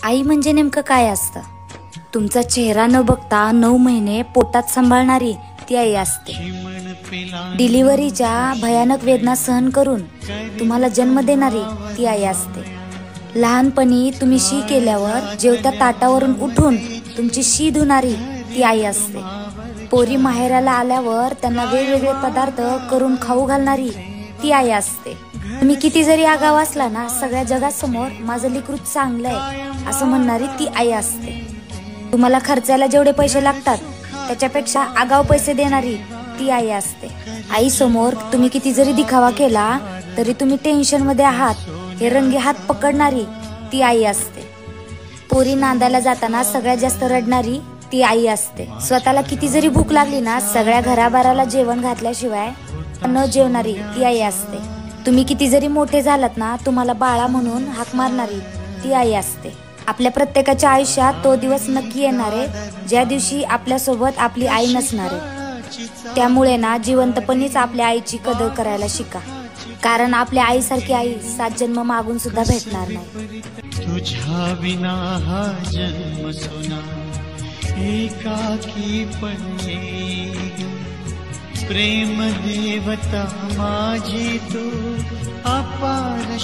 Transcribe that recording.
आई म्हणजे नेमकं काय असतं? तुमचा चेहरा न बघता 9 महिने पोटात सांभाळणारी ती आई असते. डिलिव्हरीच्या भयानक वेदना सहन करून तुम्हाला जन्म देणारी ती आई असते. लहानपणी तुम्ही शी केल्यावर जेवत्या ताटावरून उठून तुमची शी धुणारी ती आई असते. पोरी माहेराला आल्यावर त्यांना वेगवेगळे पदार्थ करून खाऊ घालणारी ती आई असते. तुम्ही किती जरी आगाव असला ना, सगळ्या जगासमोर माझं लेकरू चांगलं आहे असं म्हणणारी ती आई असते. तुम्हाला खर्चाला जेवढे पैसे लागतात त्याच्यापेक्षा आगाव पैसे देणारी ती आई असते. आई समोर तुम्ही किती जरी दिखावा केला तरी तुम्ही टेन्शन मध्ये आहात हे रंगे हात पकडणारी ती आई असते. पोरी नांदायला जाताना सगळ्यात जास्त रडणारी ती आई असते. स्वतःला किती जरी भूक लागली ना, सगळ्या घराबाराला जेवण घातल्याशिवाय न जेवणारी ती आई असते. तुम्ही किती जरी मोठे झालात ना, तुम्हाला बाळा म्हणून हाक मारणारी ती आई असते. आपल्या प्रत्येकाच्या आयुष्यात तो दिवस नक्की येणार आहे ज्या दिवशी आपल्या सोबत आपली आई नसणार आहे. त्यामुळे ना जिवंतपणीच आपल्या आईची कदर करायला शिका, कारण आपल्या आईसारखी आई 7 जन्म मागून सुद्धा भेटणार नाही. तुझ्या विना हा जन्म सोना एकाकी पडले, प्रेम देवता माझी तू अपार